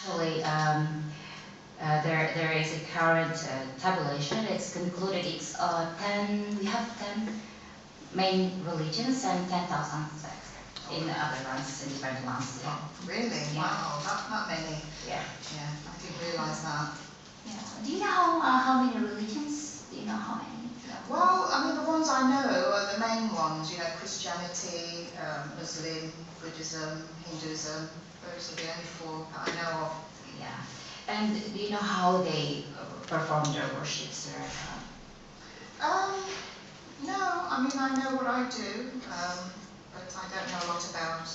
Actually, there is a current tabulation. It's concluded it's 10, we have 10 main religions and 10,000 sects in other lands, in different lands. Oh, really? Yeah. Wow, that many. Yeah. Yeah, I didn't realise that. Yeah. Do you know how many religions? Do you know how many? Well, I mean, the ones I know are the main ones, you know, Christianity, Muslim, Buddhism, Hinduism. Those are the only four that I know of. Yeah. And do you know how they perform their worships there? No, I mean, I know what I do, but I don't know a lot about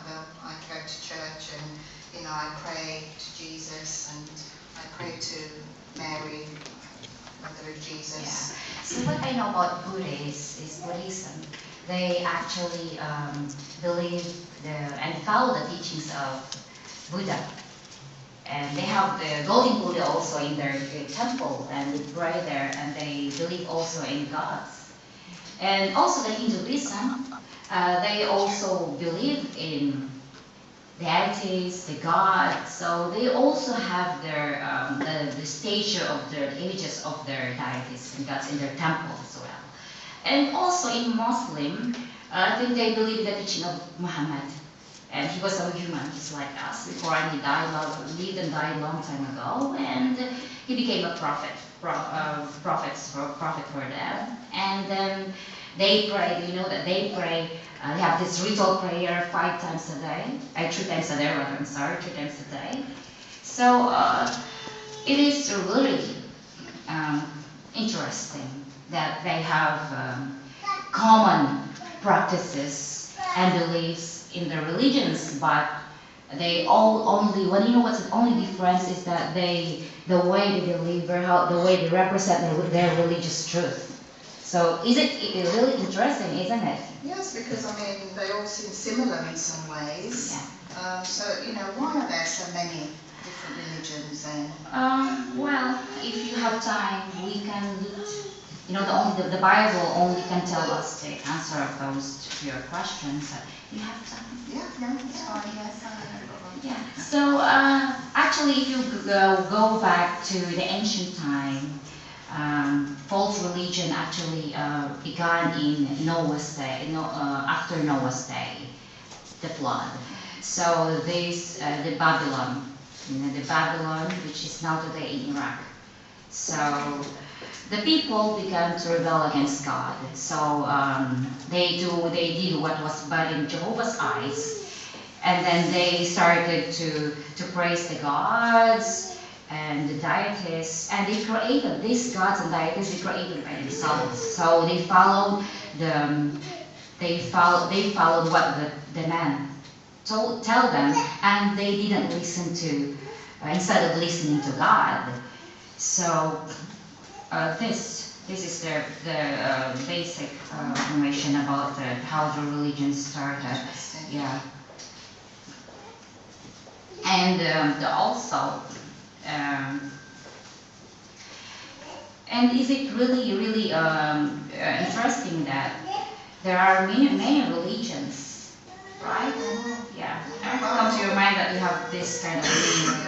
them. I go to church and, you know, I pray to Jesus and I pray to Mary, Mother of Jesus. Yeah. So what I know about Buddhists is Buddhism. They actually believe and follow the teachings of Buddha. And they have the golden Buddha also in their temple, and they pray there, and they believe also in gods. And also the Hinduism, they also believe in deities, the gods. So they also have their the statue of their images of their deities and gods in their temple as well. And also in Muslim, I think they believe in the teaching of Muhammad. And he was a human, just like us. Before he died, lived and died a long time ago, and he became a prophet, prophet for them. And then they pray. You know that they pray. They have this ritual prayer 5 times a day, 3 times a day. Rather, I'm sorry, 3 times a day. So it is really interesting that they have common practices and beliefs in their religions, but they all only, well, you know what's the only difference is that the way they deliver, the way they represent their religious truth. So is it really interesting, isn't it? Yes, because I mean they all seem similar in some ways. Yeah. So you know, why are there so many different religions then? Well, if you have time, we can look. You know, the Bible only can tell us the answer of those to your questions. You have time? Yeah, it's fine. Yes, yeah. So actually, if you go back to the ancient time, false religion actually began in Noah's day. After Noah's day, the flood. So this the Babylon, the Babylon, which is now today in Iraq. So the people began to rebel against God. So they did what was bad in Jehovah's eyes, and then they started to praise the gods and the deities, and they created these gods and deities. They created by themselves. So they followed what the man tell them, and they didn't listen to instead of listening to God. So this is the basic information about how the religion started. Yeah. And also, and is it really interesting that there are many religions, right? Yeah. It comes to your mind that you have this kind of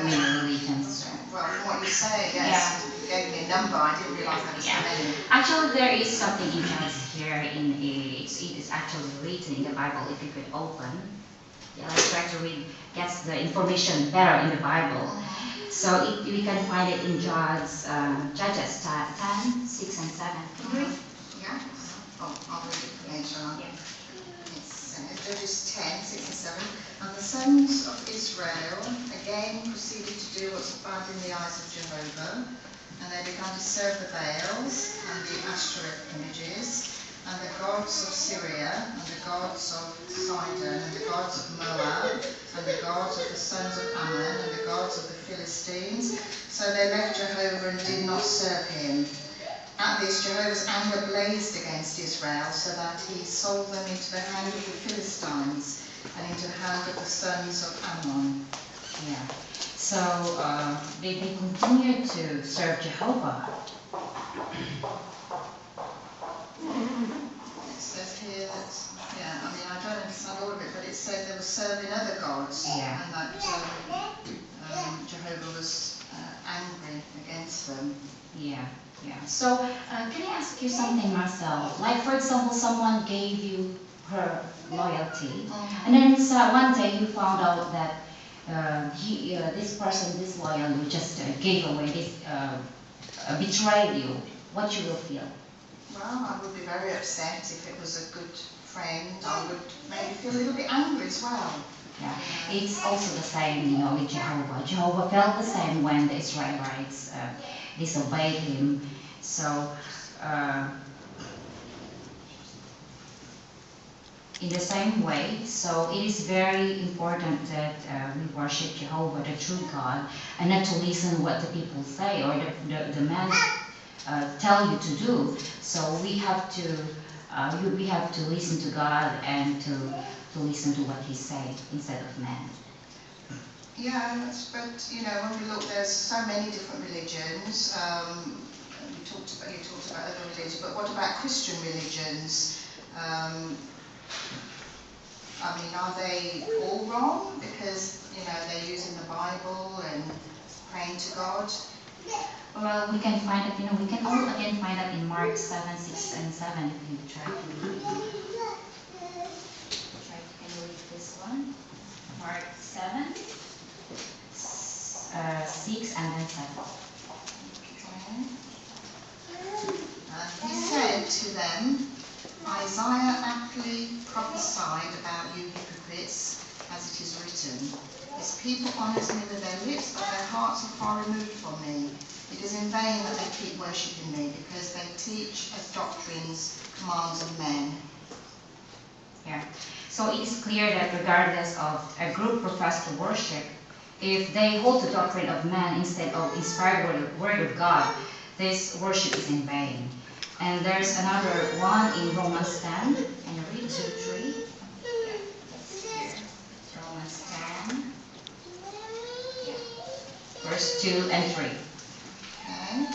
many religions. Well, from what you say, yes. You gave me a number. I didn't realise there was so many. Actually, there is something interesting here. It is actually written in the Bible. If you could open, yeah, let's try to read. Gets the information better in the Bible. So we can find it in Judges 10, 6 and 7. Can you read? Yeah. Oh, I'll read it later on. Yeah. Judges 10, 6 and 7. And the sons of Israel again proceeded to do what's bad in the eyes of Jehovah, and they began to serve the Baals and the Ashtoreth images, and the gods of Syria, and the gods of Sidon, and the gods of Moab, and the gods of the sons of Ammon, and the gods of the Philistines. So they left Jehovah and did not serve him. At this, Jehovah's anger blazed against Israel, so that he sold them into the hand of the Philistines and into the hand of the sons of Ammon. Yeah. So they continued to serve Jehovah. It says here that, yeah, I mean, I don't understand all of it, but it says they were serving other gods. Yeah. And that So, can I ask you something, Marcel? Like, for example, someone gave you her loyalty, and then one day you found out that this person, this loyal, just gave away, betrayed you. What you will feel? Well, I would be very upset if it was a good friend. I would maybe feel a little bit angry as well. Yeah, it's also the same, with Jehovah. Jehovah felt the same when the Israelites disobeyed him. So, in the same way, so it is very important that we worship Jehovah, the true God, and not to listen what the people say or the man tell you to do. So we have to listen to God and to listen to what He say instead of man. Yeah, but when we look, there's so many different religions. You talked about other religions, but what about Christian religions? I mean, are they all wrong because they're using the Bible and praying to God? Well, we can find it. We can all again find that in Mark 7, 6, and 7. If you try to read. Can you read this one? Mark 7, 6, and then 7. He said to them, Isaiah aptly prophesied about you hypocrites, as it is written, This people honours me with their lips, but their hearts are far removed from me. It is in vain that they keep worshipping me, because they teach as doctrines commands of men. Yeah. So it is clear that regardless of a group profess to worship, if they hold the doctrine of man instead of inspired word of God, this worship is in vain. And there's another one in Romans 10. Can you read 2, 3? Yeah, that's here. Romans 10. Yeah. Verse 2 and 3. Okay.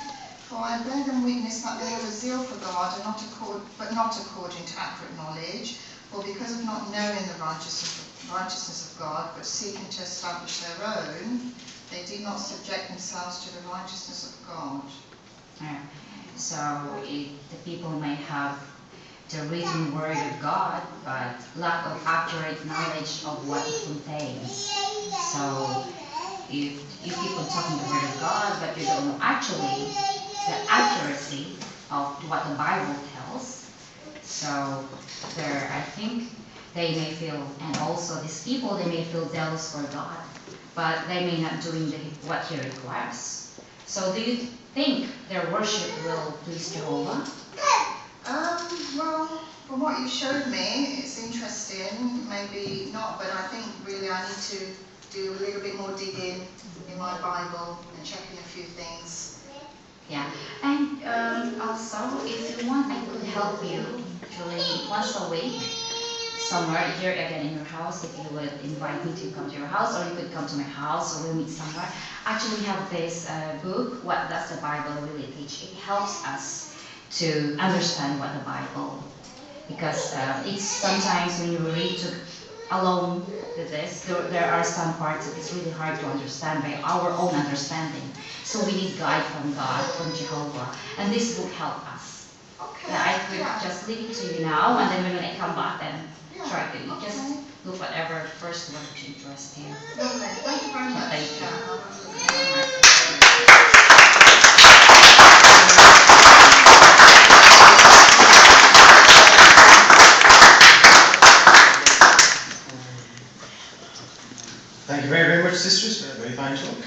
For I bear them witness that they have a zeal for God, but not according to accurate knowledge, or because of not knowing the righteousness of God, but seeking to establish their own, they did not subject themselves to the righteousness of God. Yeah. So the people may have the written word of God, but lack of accurate knowledge of what it contains. So if you keep on talking the word of God, but you don't know actually the accuracy of what the Bible tells, so I think they may feel, and also these people, they may feel jealous for God, but they may not doing what He requires. So do you think their worship will please Jehovah? Well, from what you showed me, it's interesting. Maybe not, but I think really I need to do a little bit more digging in my Bible and checking a few things. Yeah, and also if you want, I could help you actually once a week somewhere here again in your house. If you would invite me to come to your house, or you could come to my house, or we'll meet somewhere. Actually, we have this book, What Does the Bible Really Teach? It helps us to understand what the Bible, because it's sometimes when you read alone with this, there are some parts that it's really hard to understand by our own understanding. So we need guide from God, from Jehovah, and this book help us. Okay. Yeah, I could just leave it to you now, and then when I come back, then try to just Okay. look whatever first one which interests you. Lovely. Thank you very much. Thank you. Thank you very, very much, sisters, for a very fine talk.